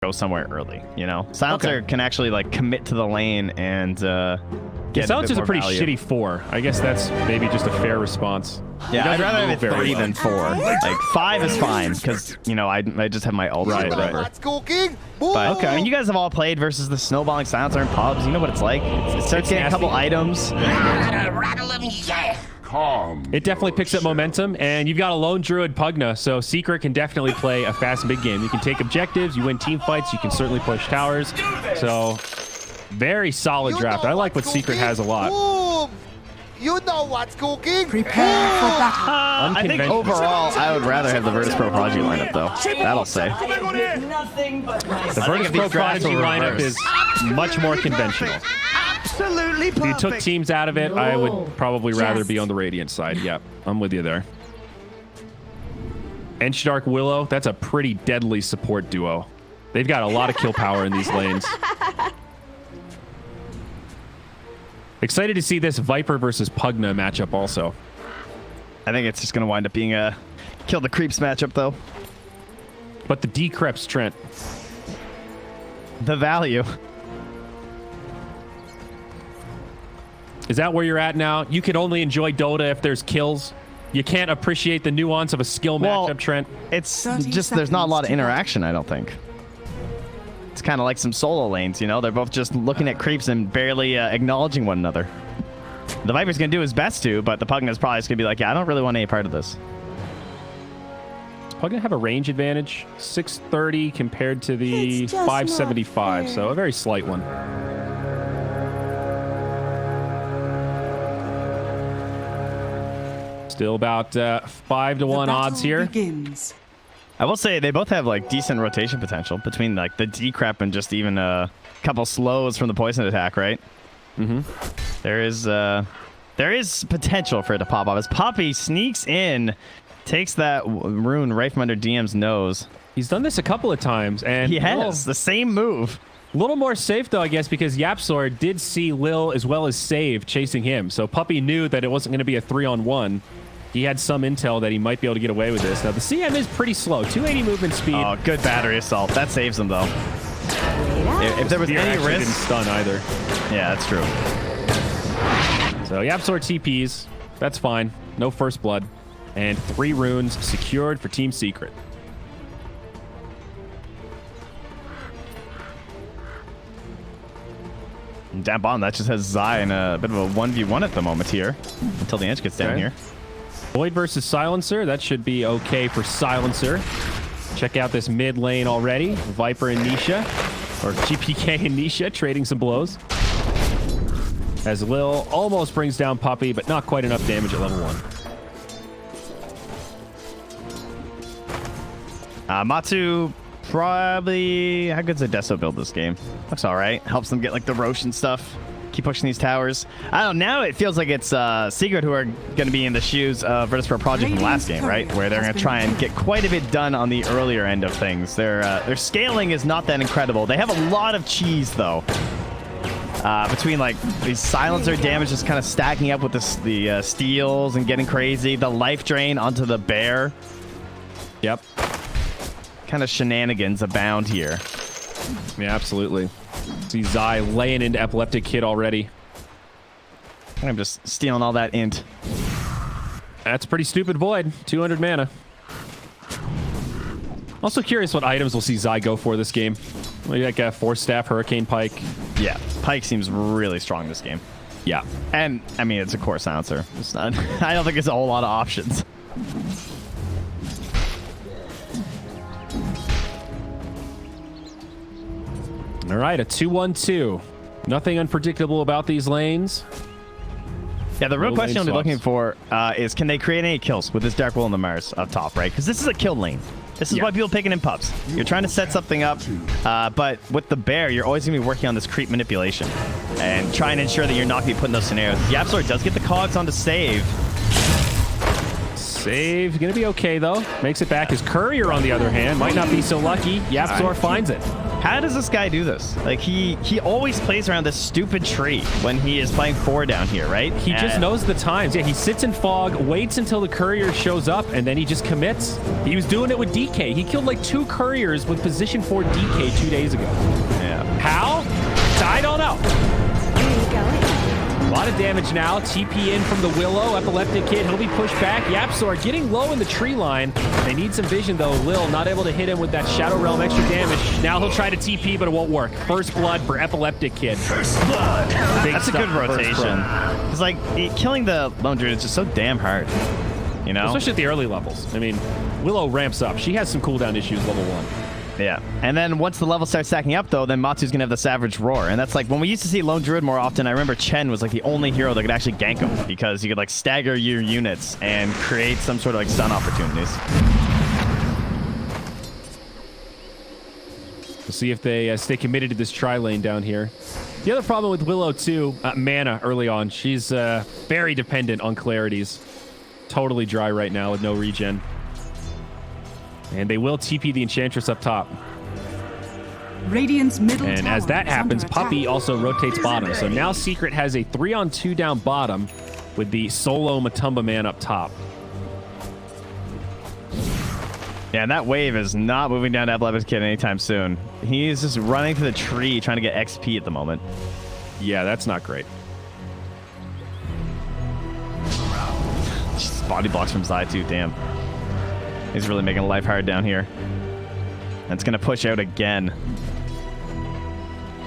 go somewhere early, you know? Silencer can actually like commit to the lane and get Silencer's a pretty value. shitty 4. I guess that's maybe just a fair response. Yeah, I'd rather have it 3 than 4. Like 5 is fine because you know I just have my ult. Right. But okay, I mean, you guys have all played versus the snowballing Silencer in pubs. You know what it's like. It starts getting a couple items. It definitely picks up momentum, and you've got a lone druid Pugna, so Secret can definitely play a fast big game. You can take objectives, you win team fights, you can certainly push towers. So very solid draft. I like what Secret has a lot. You know what's cooking. Prepare for battle. I think overall, I would rather have the Virtus Pro Prodigy lineup, though. That'll say. The Virtus Pro Prodigy lineup is much more conventional. Absolutely perfect. If you took teams out of it, I would probably rather be on the Radiant side. Yep, I'm with you there. Enchdark Willow, that's a pretty deadly support duo. They've got a lot of kill power in these lanes. Excited to see this Viper versus Pugna matchup also. I think it's just going to wind up being a kill the creeps matchup, though. But the decreps, Trent. The value. Is that where you're at now? You can only enjoy Dota if there's kills. You can't appreciate the nuance of a skill matchup, Trent. It's just there's not a lot of interaction, I don't think. It's kind of like some solo lanes, you know? They're both just looking at creeps and barely acknowledging one another. The Viper's going to do his best to, but the Pugna's probably just going to be like, yeah, I don't really want any part of this. Does Pugna have a range advantage? 630 compared to the 575, so a very slight one. Still about 5-to-1 odds here. Begins. I will say they both have like decent rotation potential between like the decrep and just even a couple slows from the poison attack, right? Mm-hmm. There is potential for it to pop off as Poppy sneaks in, takes that rune right from under DM's nose. He's done this a couple of times, and he has the same move. A little more safe, though, I guess, because YapzOr did see Lil as well as Save chasing him. So Puppy knew that it wasn't going to be a 3-on-1. He had some intel that he might be able to get away with this. Now, the CM is pretty slow. 280 movement speed. Oh, good battery assault. That saves him, though. If there was any risk... didn't stun either. Yeah, that's true. So YapzOr TPs. That's fine. No first blood. And 3 runes secured for Team Secret. Down bottom, that just has Zai in a bit of a 1v1 at the moment here. Until the Ench gets down here. Void versus Silencer. That should be okay for Silencer. Check out this mid lane already. Viper and Nisha. Or GPK and Nisha trading some blows. As Lil almost brings down Puppy, but not quite enough damage at level 1. Matsu probably... How good's a Deso build this game? Looks all right. Helps them get like the Rosh and stuff. Keep pushing these towers. I don't know. Now it feels like it's Secret who are going to be in the shoes of Virtus Pro Project from last game, right? Where they're going to try and get quite a bit done on the earlier end of things. Their scaling is not that incredible. They have a lot of cheese, though. Between like these silencer damage just kind of stacking up with the steals and getting crazy. The life drain onto the bear. Yep. Kind of shenanigans abound here. Yeah, absolutely. See Zai laying into Epileptic Kid already. I'm just stealing all that int. That's pretty stupid Void. 200 mana. Also curious what items we'll see Zai go for this game. Like a Force Staff, Hurricane Pike. Yeah, Pike seems really strong this game. Yeah. And, I mean, it's a core silencer. It's not, I don't think it's a whole lot of options. All right, a 2-1-2. Nothing unpredictable about these lanes. Yeah, the real question I'm looking for is can they create any kills with this Dark Will and the Mars up top, right? Because this is a kill lane. This is why people pick it in pubs. You're trying to set something up, but with the bear, you're always going to be working on this creep manipulation and trying to ensure that you're not going to be put in those scenarios. YapzOr does get the cogs on to save. Save, gonna be okay though. Makes it back. His Courier, on the other hand, might not be so lucky. YapzOr finds it. How does this guy do this? Like, he always plays around this stupid tree when he is playing 4 down here, right? He just knows the times. Yeah, he sits in fog, waits until the courier shows up, and then he just commits. He was doing it with DK. He killed like 2 couriers with position 4 DK 2 days ago. Yeah. How? I don't know. A lot of damage now. TP in from the Willow. Epileptic Kid, he'll be pushed back. YapzOr getting low in the tree line. They need some vision, though. Lil not able to hit him with that Shadow Realm extra damage. Now he'll try to TP, but it won't work. First blood for Epileptic Kid. First blood. That's a good rotation. It's like, killing the Lone Druid is just so damn hard. You know? Especially at the early levels. I mean, Willow ramps up. She has some cooldown issues level 1. Yeah. And then once the levels start stacking up, though, then Matsu's going to have the Savage Roar. And that's like, when we used to see Lone Druid more often, I remember Chen was like the only hero that could actually gank him because you could like stagger your units and create some sort of like stun opportunities. We'll see if they stay committed to this tri-lane down here. The other problem with Willow, too, mana early on. She's very dependent on clarities. Totally dry right now with no regen. And they will TP the Enchantress up top. Radiant's middle and as that happens, Puppey also rotates bottom. So now Secret has a 3-on-2 down bottom with the solo Matumba man up top. Yeah, and that wave is not moving down to Epileptic Kid anytime soon. He's just running to the tree trying to get XP at the moment. Yeah, that's not great. Just body blocks from Zai too, damn. He's really making life hard down here. And it's going to push out again.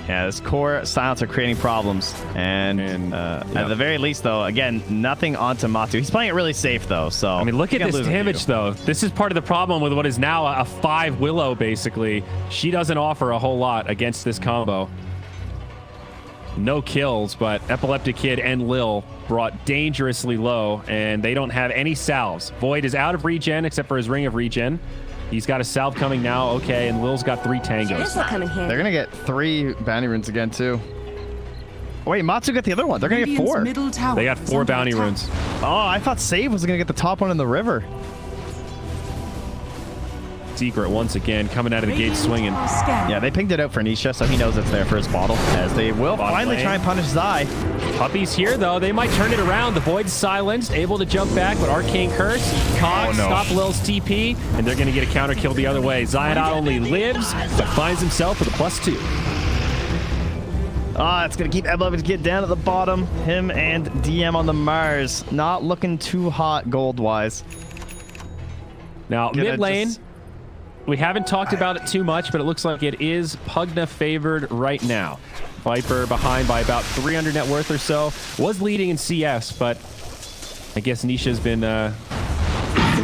Yeah, this core silencer creating problems. And at the very least, though, again, nothing onto Matu. He's playing it really safe, though. So I mean, look at this damage, though. This is part of the problem with what is now a 5 Willow, basically. She doesn't offer a whole lot against this combo. No kills, but Epileptic Kid and Lil brought dangerously low, and they don't have any salves. Void is out of regen, except for his Ring of Regen. He's got a salve coming now, okay, and Lil's got 3 tangos. They're going to get 3 bounty runes again, too. Wait, Matsu got the other one. They're going to get 4. They got 4 bounty runes. Oh, I thought Save was going to get the top one in the river. Secret once again coming out of the gate swinging. Yeah, they pinged it out for Nisha, so he knows it's their first bottle, as they will finally try and punish Zai. Puppey's here, though. They might turn it around. The Void's silenced, able to jump back, but Arcane Curse, Cog, stop Lil's TP, and they're going to get a counter kill the other way. Zai not only lives, but finds himself with a +2. It's going to keep Epileptic Kid down at the bottom. Him and DM on the Mars. Not looking too hot gold-wise. Now, mid lane... We haven't talked about it too much, but it looks like it is Pugna favored right now. Viper behind by about 300 net worth or so. Was leading in CS, but I guess Nisha's been a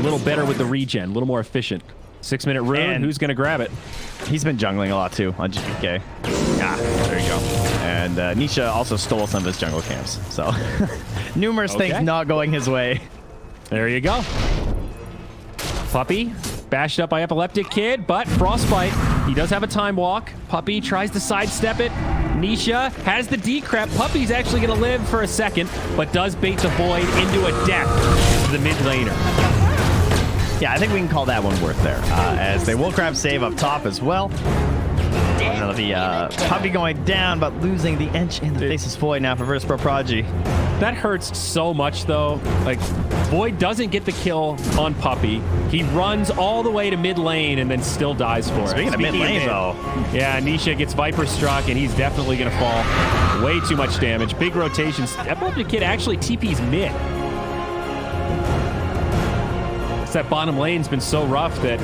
little better with the regen, a little more efficient. 6-minute rune, and who's going to grab it? He's been jungling a lot too on GPK. There you go. And Nisha also stole some of his jungle camps. So numerous things not going his way. There you go. Puppey bashed up by Epileptic Kid, but Frostbite. He does have a time walk. Puppey tries to sidestep it. Nisha has the decrep. Puppey's actually going to live for a second, but does bait the Void into a death to the mid laner. Yeah, I think we can call that one worth there, as they will grab save up top as well. The Puppey going down, but losing the Ench in the Faceless Void now for Verse Pro Prodigy. That hurts so much, though. Like, Void doesn't get the kill on Puppey. He runs all the way to mid lane and then still dies for it. Speaking of mid lane, though. Yeah, Nisha gets Viper struck, and he's definitely going to fall. Way too much damage. Big rotations. Epileptic Kid actually TP's mid. That bottom lane's been so rough that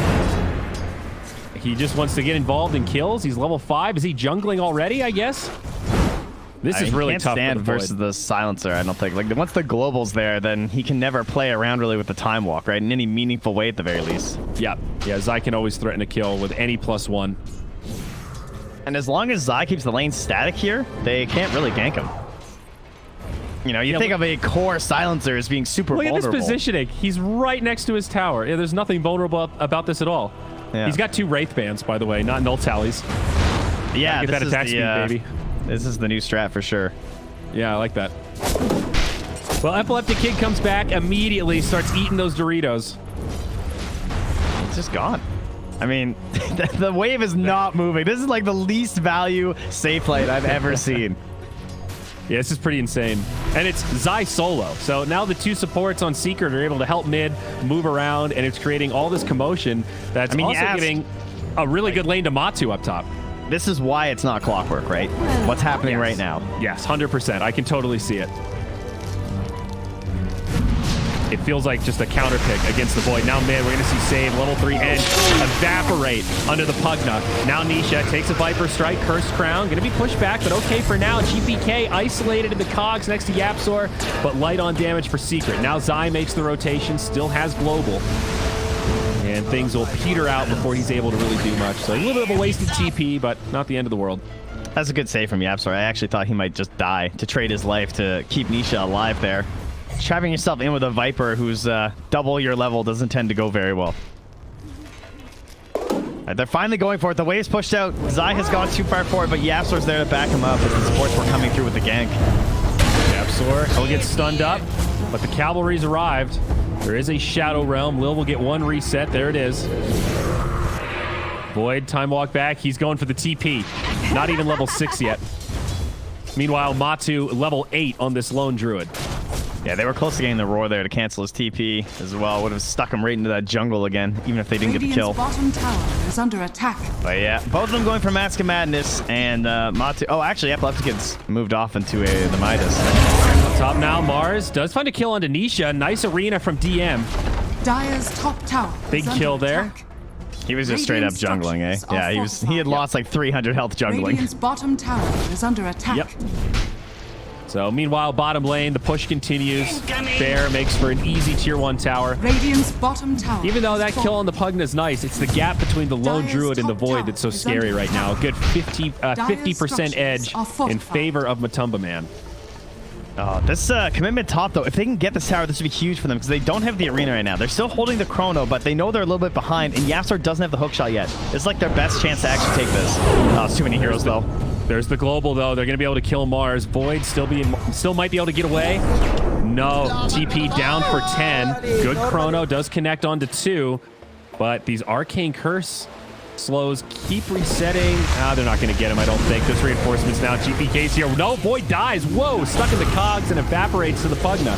he just wants to get involved in kills. He's level 5. Is he jungling already, I guess? This is really tough for the versus the silencer, I don't think. Like, once the global's there, then he can never play around really with the time walk, right? In any meaningful way at the very least. Yeah. Yeah, Zai can always threaten a kill with any +1. And as long as Zai keeps the lane static here, they can't really gank him. You know, you think of a core silencer as being super vulnerable. Look at this positioning. He's right next to his tower. Yeah, there's nothing vulnerable about this at all. Yeah. He's got 2 Wraith Bands, by the way, not null tallies. Yeah, get that attack speed, baby. This is the new strat for sure. Yeah, I like that. Well, Epileptic Kid comes back immediately, starts eating those Doritos. It's just gone. I mean, the wave is not moving. This is like the least value safe lane I've ever seen. Yeah, this is pretty insane. And it's Zai solo. So now the two supports on Secret are able to help mid move around, and it's creating all this commotion that's also giving a really good lane to Matu up top. This is why it's not Clockwerk, right? What's happening right now? Yes, 100%. I can totally see it. It feels like just a counter pick against the Void. Now mid, we're going to see Save, level 3 Edge, evaporate under the Pugna. Now Nisha takes a Viper Strike, Cursed Crown. Going to be pushed back, but okay for now. GPK isolated in the cogs next to YapzOr, but light on damage for Secret. Now Zai makes the rotation, still has Global. And things will peter out before he's able to really do much. So a little bit of a wasted TP, but not the end of the world. That's a good save from YapzOr. I actually thought he might just die to trade his life to keep Nisha alive there. Trapping yourself in with a Viper who's double your level doesn't tend to go very well. Right, they're finally going for it. The wave's pushed out. Zai has gone too far forward, but YapzOr's there to back him up as the supports were coming through with the gank. YapzOr, he'll get stunned up, but the cavalry's arrived. There is a Shadow Realm. Lil will get one reset. There it is. Void, time walk back. He's going for the TP. Not even level 6 yet. Meanwhile, Matu, level 8 on this lone Druid. Yeah, they were close to getting the roar there to cancel his TP as well. Would have stuck him right into that jungle again, even if they didn't get the kill. Bottom tower is under attack. But yeah, both of them going for Mask of Madness, and Matu... Oh, actually, Epileptic gets moved off into the Midas. Up top now, Mars does find a kill onto Nisha. Nice arena from DM. Dire's top tower. Big kill there. He was just straight up jungling, eh? Yeah, he had lost like 300 health jungling. Radiant's bottom tower is under attack. Yep. So meanwhile, bottom lane, the push continues. Bear makes for an easy tier 1 tower. Radiant's bottom tower. Even though that kill on the Pugna is nice, it's the gap between the lone Druid and the Void that's so scary right now. A good 50% edge in favor of Matumba Man. Oh, this commitment top, though, if they can get this tower, this would be huge for them because they don't have the arena right now. They're still holding the chrono, but they know they're a little bit behind, and YapzOr doesn't have the hookshot yet. It's like their best chance to actually take this. Oh, it's too many heroes, though. There's the global, though. They're going to be able to kill Mars. Void still might be able to get away. No. TP down for 10. Good chrono. Does connect onto 2. But these Arcane Curse slows keep resetting. They're not going to get him, I don't think. There's reinforcements now. GPK's here. No, Void dies. Whoa, stuck in the cogs and evaporates to the Pugna.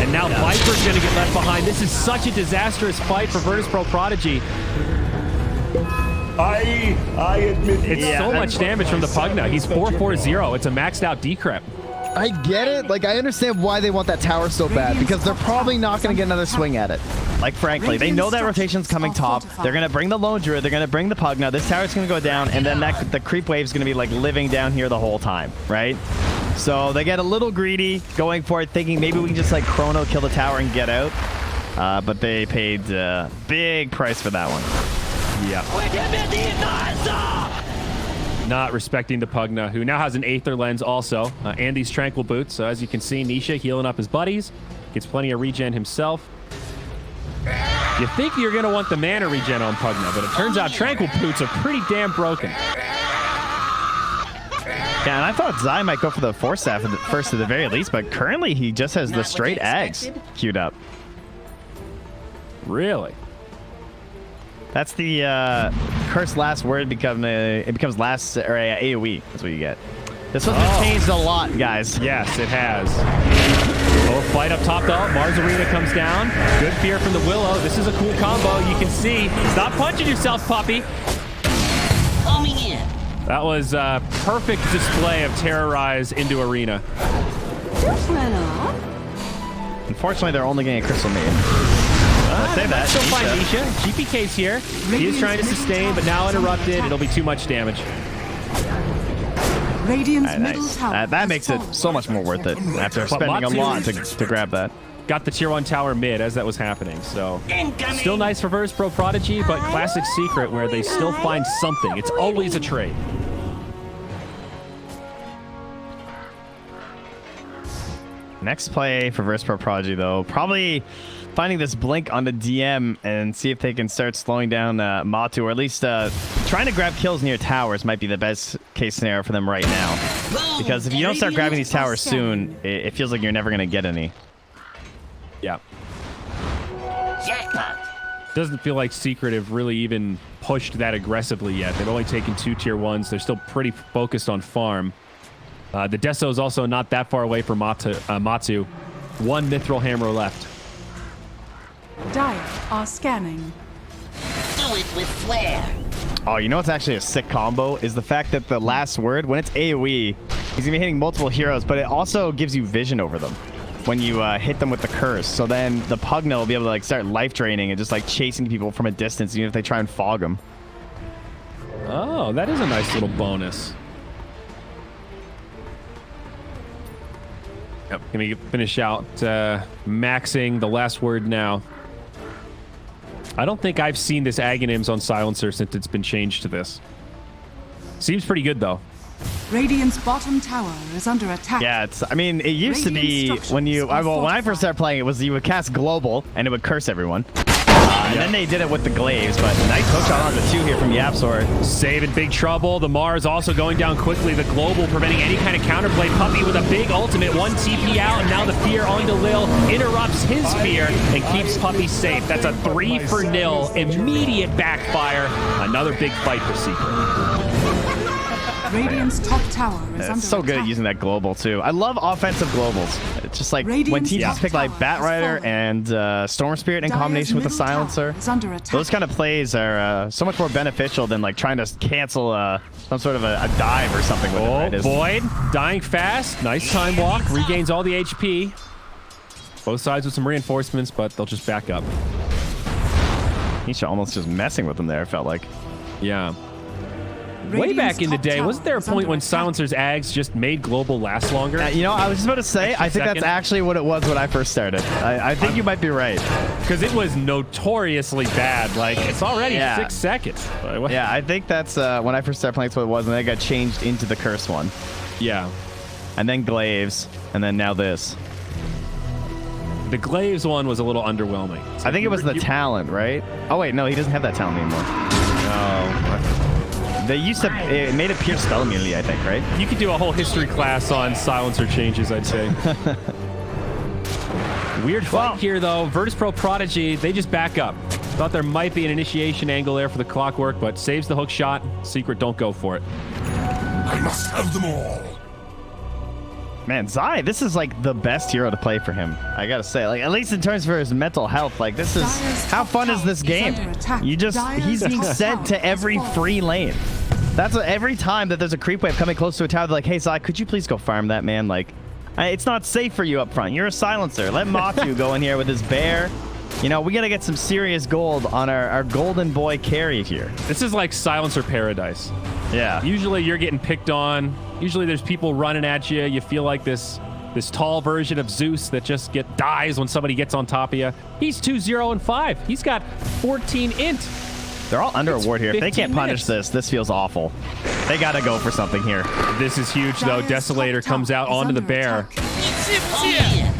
And now Viper's going to get left behind. This is such a disastrous fight for Virtus.pro Prodigy. I admit it's so much damage from the Pugna. He's 440. It's a maxed out decrep. I get it. Like, I understand why they want that tower so bad, because they're probably not going to get another swing at it. Like, frankly, they know that rotation's coming top. They're going to bring the lone Druid. They're going to bring the Pugna. This tower's going to go down, and then the creep wave's going to be, like, living down here the whole time, right? So they get a little greedy, going for it, thinking maybe we can just, like, chrono kill the tower and get out. But they paid a big price for that one. Yeah. Not respecting the Pugna, who now has an Aether Lens also. And these Tranquil Boots. So as you can see, Nisha healing up his buddies. Gets plenty of regen himself. You think you're going to want the mana regen on Pugna, but it turns out Tranquil Boots are pretty damn broken. Yeah, and I thought Zai might go for the Force Staff at first at the very least, but currently he just has the straight Ags queued up. Really? That's the cursed last word. It becomes last or AoE. That's what you get. This one's been changed a lot, guys. Yes, it has. Oh, fight up top though. Mars Arena comes down. Good fear from the Willow. This is a cool combo. You can see. Stop punching yourself, puppy. That was a perfect display of Terrorize into Arena. Unfortunately, they're only getting a Crystal Maiden. Let's say that. Still find Nisha. GPK's here. He is trying to sustain, but now interrupted. It'll be too much damage. Nice. That makes it so much more worth it after spending a lot to grab that. Got the tier 1 tower mid as that was happening, so still nice for Virtus.pro Prodigy, but classic Secret where they still find something. It's always a trade. Next play for Virtus.pro Prodigy, though, probably finding this blink on the DM and see if they can start slowing down Matu, or at least trying to grab kills near towers might be the best case scenario for them right now. Because if you don't start grabbing these towers soon, it feels like you're never going to get any. Yeah. Doesn't feel like Secret have really even pushed that aggressively yet. They've only taken 2 tier 1s. They're still pretty focused on farm. The Deso is also not that far away from Matsu. 1 Mithril Hammer left. Dire are scanning. Do it with flair. Oh, you know what's actually a sick combo is the fact that the last word, when it's AoE, he's gonna be hitting multiple heroes, but it also gives you vision over them when you hit them with the curse. So then the Pugna will be able to like start life draining and just like chasing people from a distance, even if they try and fog them. Oh, that is a nice little bonus. Yep, gonna finish out maxing the last word now. I don't think I've seen this Aghanims on Silencer since it's been changed to this. Seems pretty good though. Radiant's bottom tower is under attack. Yeah, I mean, it used to be when when I first started playing, it was you would cast Global and it would curse everyone. And then they did it with the Glaives, but nice hookshot on the 2 here from YapzOr. Save in big trouble. The Mars also going down quickly. The Global preventing any kind of counterplay. Puppey with a big ultimate. 1 TP out, and now the Fear onto Lil. Interrupts his Fear and keeps Puppey safe. That's a 3-for-0. Immediate backfire. Another big fight for Secret. Radiant's top tower is under It's so good at attack. using that Global, too. I love offensive Globals. It's just like when Radiant's teams top pick like tower Bat has Rider fallen. and Storm Spirit in Dire's combination with the middle tower Silencer. is under attack. Those kind of plays are so much more beneficial than like trying to cancel some sort of a dive or something with it. Oh, Right? Void dying fast. Nice time walk. Regains all the HP. Both sides with some reinforcements, but they'll just back up. Nisha almost just messing with them there, it felt like. Yeah. Way Radiant's back in the top day, tower wasn't there a is point under when attack. Silencer's Ags just made Global last longer? You know, I was just about to say, I think that's second. actually what it was when I first started. I think you might be right. Because it was notoriously bad. Like, it's already 6 seconds. Yeah, I think that's when I first started playing, that's what it was, and then it got changed into the curse one. Yeah. And then Glaives, and then now this. The Glaives one was a little underwhelming. I think it was the talent, right? Oh, wait, no, he doesn't have that talent anymore. No. They used to, it made it pure spell immunity, I think, right? You could do a whole history class on Silencer changes, I'd say. Weird fight here, though. Virtus Pro Prodigy, they just back up. Thought there might be an initiation angle there for the Clockwerk, but saves the hook shot. Secret, don't go for it. I must have them all. Man, Zai, this is like the best hero to play for him. I gotta say, like at least in terms for his mental health, like this is how fun is this game? You just he's being sent to every free lane. That's what, every time that there's a creep wave coming close to a tower, they're like, hey Zai, could you please go farm that man? Like, it's not safe for you up front. You're a silencer. Let Matsu go in here with his bear. You know, we gotta get some serious gold on our golden boy carry here. This is like Silencer Paradise. Yeah. Usually you're getting picked on. Usually there's people running at you. You feel like this tall version of Zeus that just dies when somebody gets on top of you. He's 2-0-5. He's got 14 int. They're all under a ward here. If they can't 15 punish this feels awful. They gotta go for something here. This is huge, though. Dire's Desolator top comes out tower is onto the under bear. attack.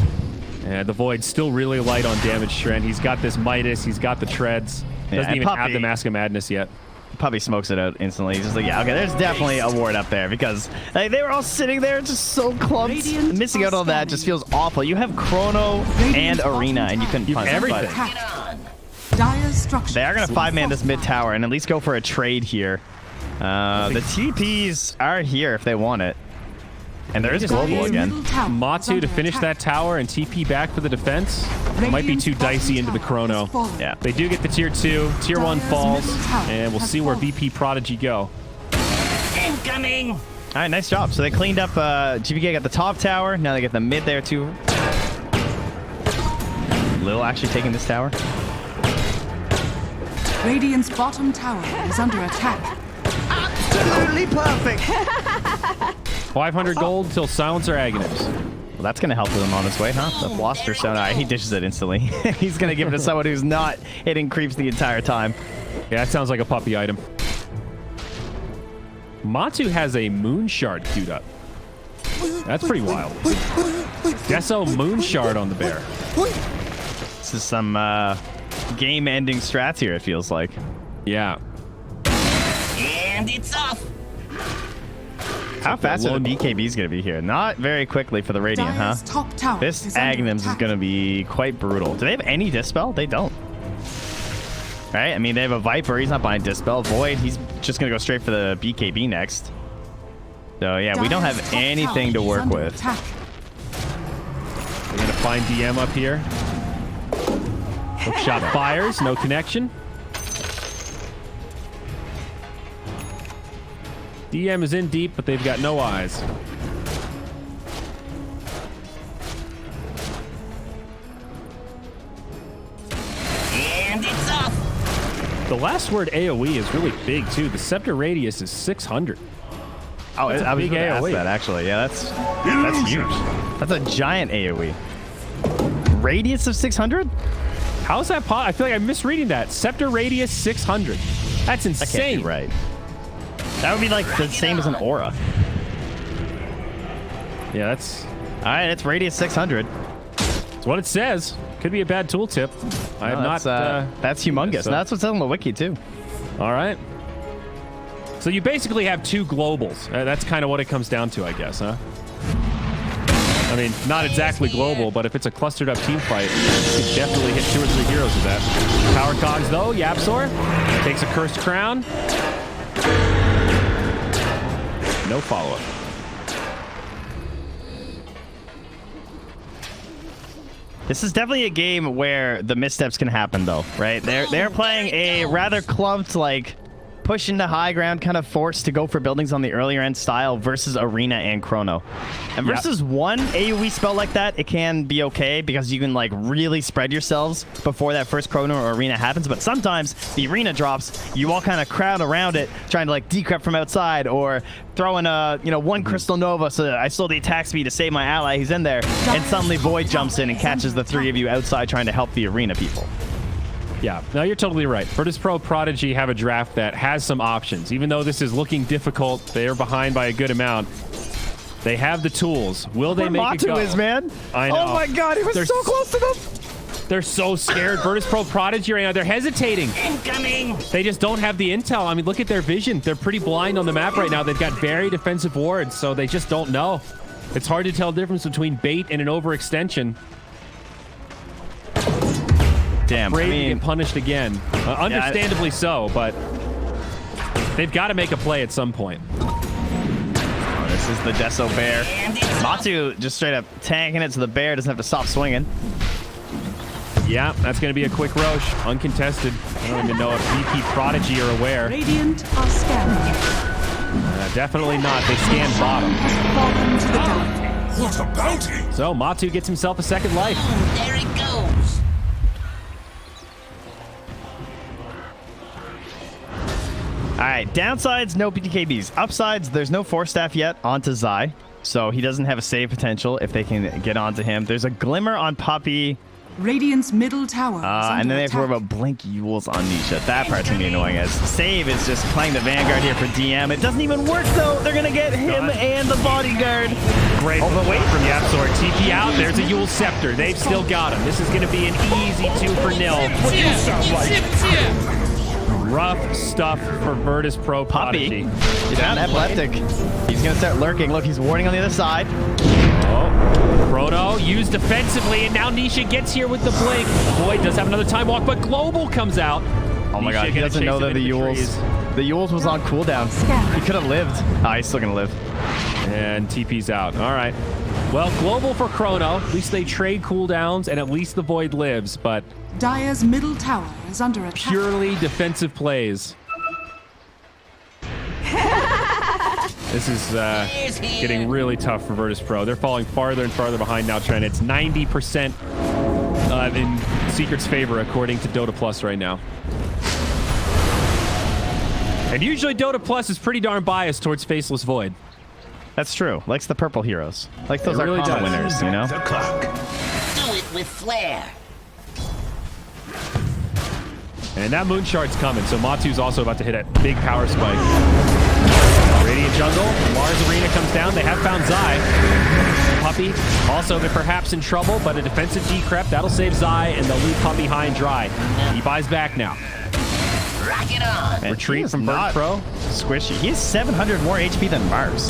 And the Void's still really light on damage trend. He's got this Midas. He's got the treads. Doesn't and even have Puppey. the Mask of Madness yet. Puppey smokes it out instantly. He's just like, yeah, okay, there's definitely a ward up there because like, they were all sitting there just so clumped. Radiant Missing out on that just feels awful. You have Chrono and Arena, and you couldn't punish everything. it. Attack. Dire's structure. They are going to 5-man this mid tower and at least go for a trade here. The TPs are here if they want it. And there is Global again. Matsu to finish that tower and TP back for the defense. Might be too dicey into the Chrono. Yeah. They do get the tier 2. Tier 1 falls. And we'll see where VP Prodigy go. Incoming. All right, nice job. So they cleaned up, GPK got the top tower. Now they get the mid there too. Lil actually taking this tower. Radiant's bottom tower is under attack. Absolutely perfect. 500 gold till Silencer Aghanims. Well, that's going to help him on his way, huh? The Philosopher's Stone. All right, he dishes it instantly. He's going to give it to someone who's not hitting creeps the entire time. Yeah, that sounds like a puppy item. Matsu has a Moon Shard queued up. That's pretty wild. Deso Moon Shard on the bear. This is some game-ending strats here, it feels like. Yeah. And it's off. How fast are the BKBs going to be here? Not very quickly for the Radiant, huh? Dire's top tower This is under Aghanims is attack. going to be quite brutal. Do they have any Dispel? They don't. Right? I mean, they have a Viper. He's not buying Dispel. Void, he's just going to go straight for the BKB next. So, yeah, we don't have anything to work with. Attack. We're going to find DM up here. Hook shot fires. No connection. DM is in deep, but they've got no eyes. And it's off. The last word AoE is really big, too. The scepter radius is 600. Oh, That's a I was big going to ask AoE. that, actually. Yeah, that's huge. That's a giant AoE. Radius of 600? How is that possible? I feel like I'm misreading that. Scepter radius 600. That's That can't insane. be right. That would be like the same as an aura. Yeah, that's All right, it's radius 600. what it says. Could be a bad tooltip. I have not. That's humongous. so- That's what's on the wiki, too. All right. So you basically have two globals. That's kind of what it comes down to, I guess, huh? I mean, not exactly global, but if it's a clustered up team fight, you could definitely hit 2 or 3 heroes with that. Power cogs, though. YapzOr takes a cursed crown. No follow-up. This is definitely a game where the missteps can happen, though, right? They're playing a rather clumped, like, push into high ground, kind of forced to go for buildings on the earlier end style versus Arena and Chrono. And versus one AoE spell like that, it can be okay because you can, like, really spread yourselves before that first Chrono or Arena happens. But sometimes the Arena drops, you all kind of crowd around it, trying to, like, decrep from outside or throw in a, one Crystal Nova so that I slow the attack speed to save my ally. He's in there. And suddenly Void jumps in and catches the 3 of you outside trying to help the Arena people. Yeah, no, you're totally right. Virtus.pro Prodigy have a draft that has some options. Even though this is looking difficult, they are behind by a good amount. They have the tools. Will they make it go? Matu is, man. I know. Oh my god, he was so close to them. They're so scared. Virtus.pro Prodigy right now. They're hesitating. Incoming. They just don't have the intel. I mean, look at their vision. They're pretty blind on the map right now. They've got very defensive wards, so they just don't know. It's hard to tell the difference between bait and an overextension. Damn, Afraid to get punished again. Understandably so, but they've got to make a play at some point. Oh, this is the Deso Bear. Matu just straight up tanking it so the bear doesn't have to stop swinging. Yeah, that's going to be a quick Roche. Uncontested. I don't even know if VP Prodigy are aware. Radiant are scanning. Definitely not. They scan bottom. Fallen to the dark. What a bounty! So Matu gets himself a second life. There it goes. All right, downsides, no BKBs. Upsides, there's no Force Staff yet onto Zai, so he doesn't have a save potential if they can get onto him. There's a Glimmer on Puppy, Radiant's middle tower is and then they have to worry about Blink Yules on Nisha. That part's going to be annoying as save is just playing the Vanguard here for DM. It doesn't even work, though. They're going to get him and the Bodyguard. Great from YapzOr. TP out. There's a Yule Scepter. They've still got him. This is going to be an easy 2-0. What you sound like? Rough stuff for Virtus.pro Prodigy. He's not epileptic. He's going to start lurking. Look, he's warding on the other side. Oh, Proto used defensively, and now Nisha gets here with the blink. Void does have another time walk, but Global comes out. Oh my Nisha god, he gonna doesn't chase know him that the into Yules. trees. The Yules was on cooldown. He could have lived. Ah, he's still going to live. And TP's out. All right. Well, Global for Chrono. At least they trade cooldowns, and at least the Void lives, but Dire's middle tower is under attack. purely defensive plays. This is getting really tough for Virtus.pro. They're falling farther and farther behind now, Trent. It's 90% in Secret's favor, according to Dota Plus right now. And usually Dota Plus is pretty darn biased towards Faceless Void. That's true. Likes the purple heroes. Like those It are really common does. winners, you know? The clock. Do it with flair. And that Moon Shard's coming, so Matu's also about to hit a big power spike. Radiant Jungle, Mars Arena comes down. They have found Zai. Puppy, also they're perhaps in trouble, but a defensive decrep, that'll save Zai, and they'll leave Puppy high and dry. He buys back now. Rock it on. And Retreat he is from not Virtus.pro. Squishy. He has 700 more HP than Mars.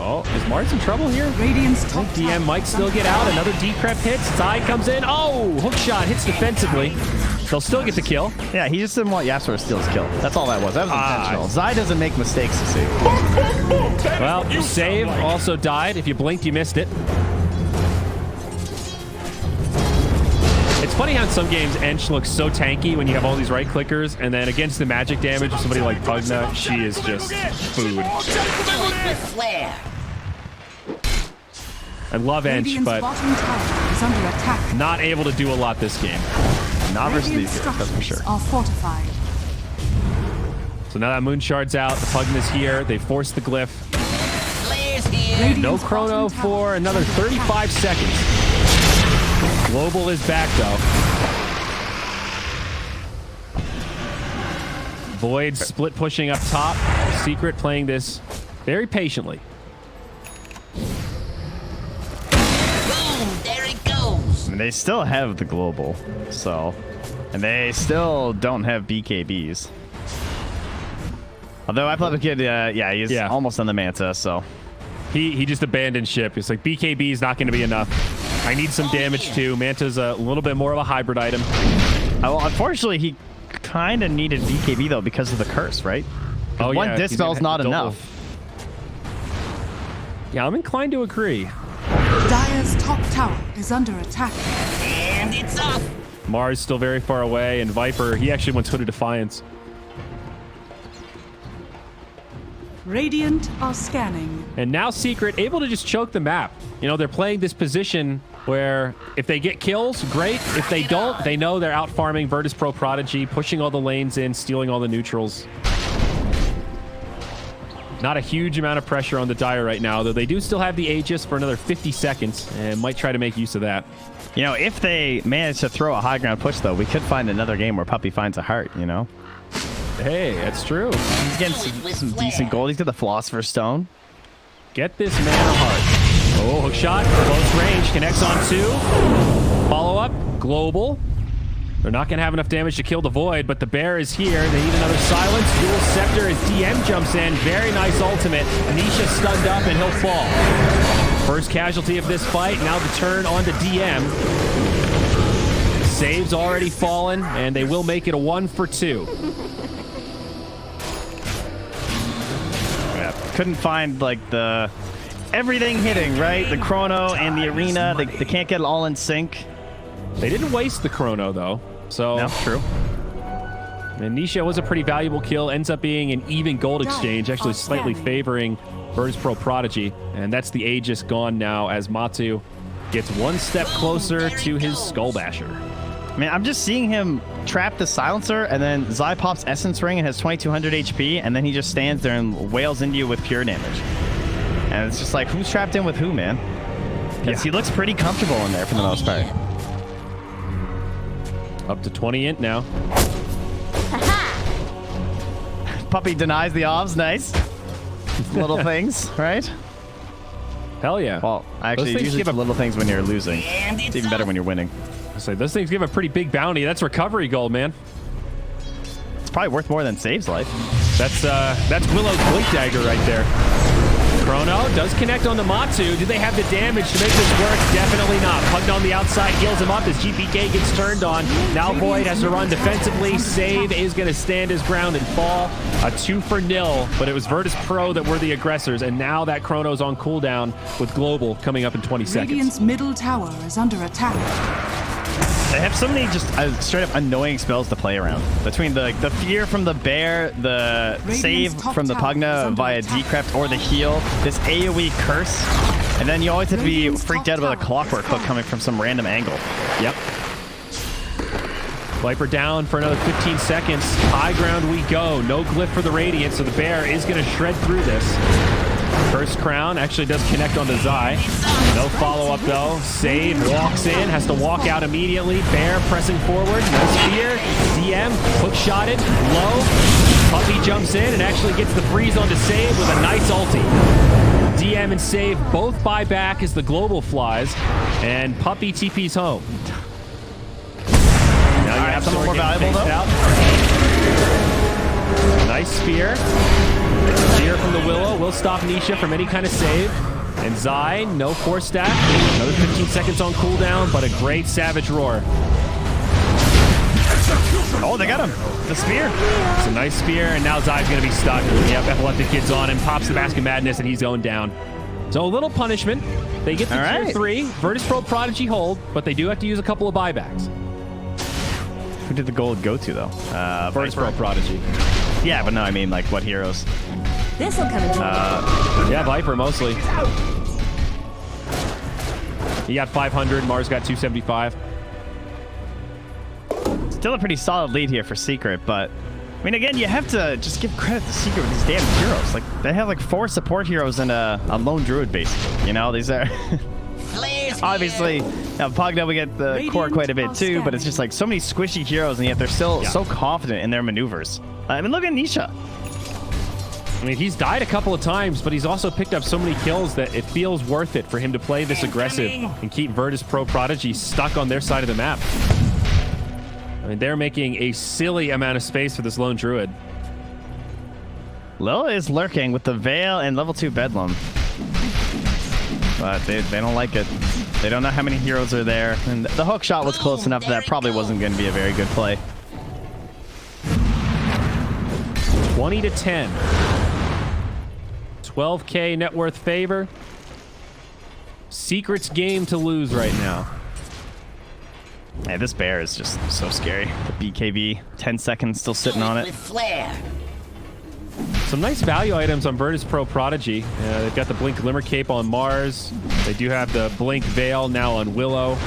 Oh, is Mars in trouble here? Radiant's top DM tower might is still under get out. attack. Another decrep hits. Zai comes in. Oh, hook shot hits defensively. They'll still get the kill. Yeah, he just didn't want YapzOr to steal his kill. That's all that was. That was intentional. Zai doesn't make mistakes, you see. Well, save also died. If you blinked, you missed it. It's funny how in some games Ench looks so tanky when you have all these right clickers, and then against the magic damage of somebody like Pugna, she is just food. Do it with flair. I love Ench, Radiant's but bottom tower is under attack. not able to do a lot this game. Not versus Radiant's these heroes, that's for sure. structures are fortified. So now that Moon Shard's out, the Pugna's here. They force the glyph. Flair's here. No Radiant's chrono bottom for tower another is under 35 attack. seconds. Global is back, though. Void split pushing up top. Secret playing this very patiently. Boom, there it goes. I mean, they still have the global, so... And they still don't have BKBs. Although I played the kid, yeah, he's almost on the Manta, so... He just abandoned ship. It's like, BKB is not going to be enough. I need some damage, too. Manta's a little bit more of a hybrid item. Well, unfortunately, he kind of needed BKB, though, because of the curse, right? Oh, One yeah, Dispel's not enough. Yeah, I'm inclined to agree. Dire's top tower is under attack. And it's off. Mars still very far away, and Viper, he actually wants Hooded Defiance. Radiant are scanning. And now Secret able to just choke the map. You know, they're playing this position where if they get kills, great. If they don't, they know they're out farming Virtus Pro Prodigy, pushing all the lanes in, stealing all the neutrals. Not a huge amount of pressure on the Dire right now, though they do still have the Aegis for another 50 seconds and might try to make use of that. You know, if they manage to throw a high ground push, though, we could find another game where Puppy finds a heart, you know? Hey, that's true. He's getting some decent gold. He's got the Philosopher's Stone. Get this man a heart. Oh, hook shot, close range, connects on 2. Follow up, global. They're not going to have enough damage to kill the Void, but the Bear is here. They need another silence. Dual Scepter as DM jumps in. Very nice ultimate. Nisha stunned up, and he'll fall. First casualty of this fight. Now the turn onto DM. Save's already fallen, and they will make it a 1 for 2. Yeah, couldn't find, like, the... Everything hitting, right? The chrono and the arena. They can't get it all in sync. They didn't waste the chrono, though. So No, true. And Nisha was a pretty valuable kill. Ends up being an even gold exchange, actually slightly favoring Virtus Pro Prodigy. And that's the Aegis gone now as Matu gets one step closer to his Skull Basher. I mean, I'm just seeing him trap the silencer, and then Zai pops Essence Ring and has 2200 HP, and then he just stands there and wails into you with pure damage. And it's just like, who's trapped in with who, man? Because he looks pretty comfortable in there for the most part. Up to 20 int now. Puppy denies the obs. Nice. Little things, right? Hell yeah. Well, actually, things usually give it's little things when you're losing. And It's even better when you're winning. I say those things give a pretty big bounty. That's recovery gold, man. It's probably worth more than Save's life. That's Willow's Blink Dagger right there. Chrono does connect on the Matu. Do they have the damage to make this work? Definitely not. Pugged on the outside, heals him up as GPK gets turned on. Now Void has to run defensively. Save is going to stand his ground and fall. A 2-0, but it was Virtus Pro that were the aggressors, and now that Chrono's on cooldown with Global coming up in 20 seconds. Radiant's middle tower is under attack. They have so many just straight up annoying spells to play around. Between the fear from the bear, the save from the Pugna via decrypt, or the heal, this AoE curse, and then you always have to be freaked out about a Clockwerk hook coming from some random angle. Yep. Viper down for another 15 seconds. High ground we go. No glyph for the Radiant, so the bear is going to shred through this. First crown actually does connect onto Zai. No follow-up, though. Save, walks in, has to walk out immediately. Bear pressing forward. Nice spear. DM, hook-shotted, low. Puppy jumps in and actually gets the freeze onto Save with a nice ulti. DM and Save both buy back as the Global flies, and Puppy TP's home. Now you have someone more valuable, though. Nice spear. Spear from the Willow will stop Nisha from any kind of save. And Zai, no force stack. Another 15 seconds on cooldown, but a great Savage Roar. Oh, they got him. The spear. It's a nice spear, and now Zai's going to be stuck. Yep, Epileptic Kid's on him, pops the Mask of Madness, and he's going down. So a little punishment. They get the tier 3. Virtus Pro Prodigy hold, but they do have to use a couple of buybacks. Who did the gold go to, though? Virtus Pro Prodigy. Yeah, but no, I mean, like, what heroes? This'll come in. Yeah, Viper mostly. He got 500. Mars got 275. Still a pretty solid lead here for Secret, but I mean, again, you have to just give credit to Secret with these damn heroes. Like, they have like 4 support heroes and a lone druid, basically. You know, these are obviously now Pogda we get the core quite a bit too, but it's just like so many squishy heroes, and yet they're still so confident in their maneuvers. I mean, look at Nisha. I mean, he's died a couple of times, but he's also picked up so many kills that it feels worth it for him to play this aggressive and keep Virtus Pro Prodigy stuck on their side of the map. I mean, they're making a silly amount of space for this lone druid. Lil is lurking with the Veil and level 2 Bedlam. But they don't like it. They don't know how many heroes are there. And the hook shot was close enough that probably wasn't going to be a very good play. 20-10. 12K net worth favor. Secret's game to lose right now. Hey, this bear is just so scary. The BKB, 10 seconds, still sitting on it. With flair. Some nice value items on Virtus Pro Prodigy. They've got the Blink Glimmer Cape on Mars. They do have the Blink Veil now on Willow.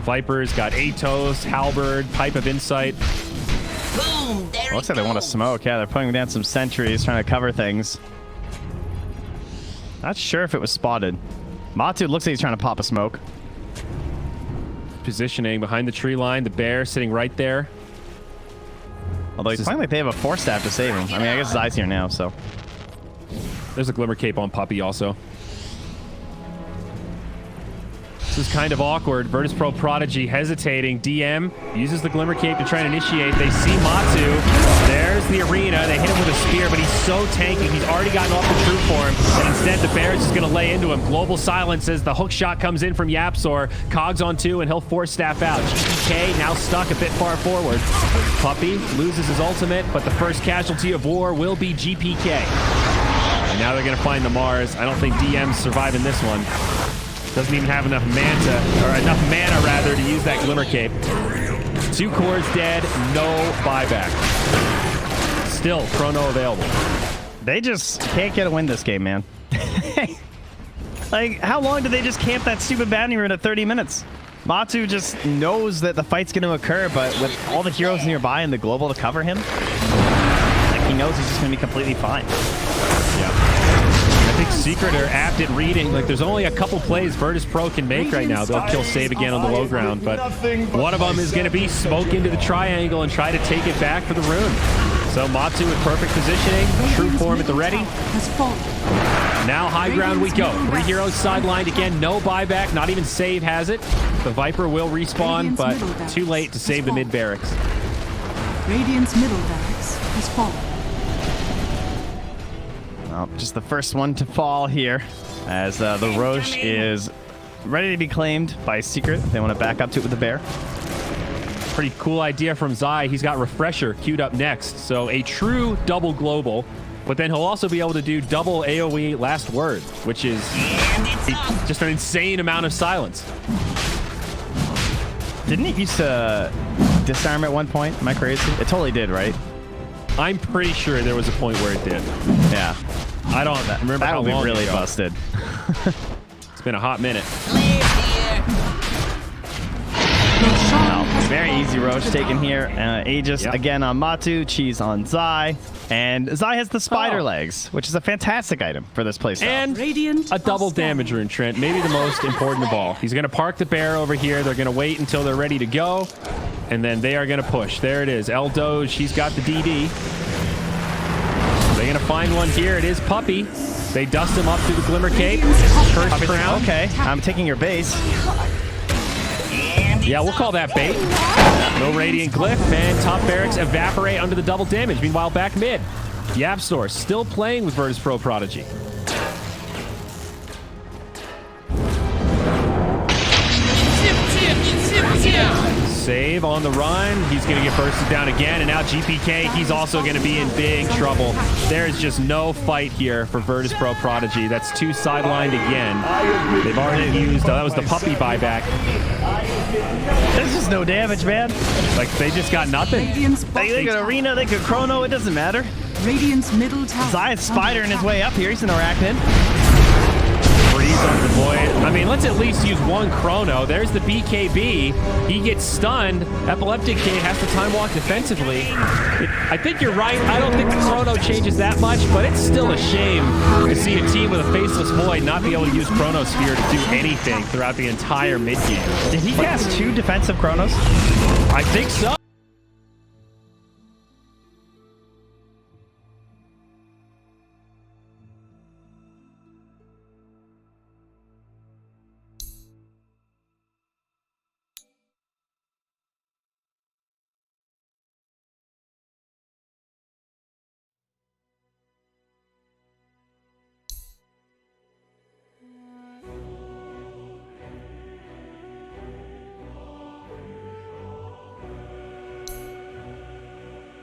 Viper's got Atos, Halberd, Pipe of Insight. Boom, there Looks like they want to smoke. Yeah, they're putting down some sentries, trying to cover things. Not sure if it was spotted. Matu looks like he's trying to pop a smoke. Positioning behind the tree line. The bear sitting right there. Although he's playing like they have a 4 staff to save him. I mean, I guess Zai's here now, so. There's a Glimmer Cape on Puppy also. This is kind of awkward. Virtus Pro Prodigy hesitating. DM uses the Glimmer Cape to try and initiate. They see Matsu. There's the arena. They hit him with a spear, but he's so tanky. He's already gotten off the true form. And instead, the bear is just going to lay into him. Global silence as the hook shot comes in from YapzOr. Cogs on 2, and he'll force staff out. GPK now stuck a bit far forward. Puppy loses his ultimate, but the first casualty of war will be GPK. And now they're going to find the Mars. I don't think DM's surviving this one. Doesn't even have enough mana rather, to use that Glimmer Cape. 2 cores dead, no buyback. Still, chrono available. They just can't get a win this game, man. Like, how long did they just camp that stupid bounty rune at 30 minutes? Matu just knows that the fight's going to occur, but with all the heroes nearby and the global to cover him, like, he knows he's just going to be completely fine. Yeah. I think Secret are apt at reading. Like, there's only a couple plays Virtus Pro can make right now. They'll kill save again on the low ground, but one of them is going to be smoke into the triangle and try to take it back for the rune. So Matsu with perfect positioning, true form at the ready. Now high ground we go. 3 heroes sidelined again, no buyback, not even save has it. The Viper will respawn, but too late to save the mid barracks. Radiant's middle barracks has fallen. Well, just the first one to fall here, as the Roche is ready to be claimed by Secret. They want to back up to it with the bear. Pretty cool idea from Zai. He's got Refresher queued up next, so a true double global, but then he'll also be able to do double AoE last word, which is just an insane amount of silence. Didn't it used to disarm at one point? Am I crazy? It totally did, right? I'm pretty sure there was a point where it did. Yeah. I don't remember how That would long be really ago. busted. It's been a hot minute. No, very easy Roche taken here. Aegis again on Matu, Cheese on Zai. And Zai has the spider legs, which is a fantastic item for this playstyle. And a double damage rune, Trent. Maybe the most important of all. He's going to park the bear over here. They're going to wait until they're ready to go. And then they are going to push. There it is. El Doge, he's got the DD. They're going to find one here. It is Puppy. They dust him up through the Glimmer Cape. First crown. Okay, I'm taking your base. Yeah, we'll call that bait. No Radiant Glyph, and top barracks evaporate under the double damage. Meanwhile, back mid. YapzOr still playing with Virtus Pro Prodigy. Save on the run. He's going to get bursted down again. And now GPK, he's also going to be in big trouble. There is just no fight here for Virtus Pro Prodigy. That's 2 sidelined again. They've already used, that was the puppy buyback. There's just no damage, man. Like, they just got nothing. Radiant's They could Arena, they could Chrono, it doesn't matter. Radiant's middle tower. Zion's spidering his way up here. He's an Arachnid. Freeze on the Void. I mean, let's at least use 1 Chrono. There's the BKB. He gets stunned. Epileptic King has to time walk defensively. I think you're right. I don't think the Chrono changes that much, but it's still a shame to see a team with a Faceless Void not be able to use Chronosphere to do anything throughout the entire mid game. Did he cast 2 defensive Chronos? I think so.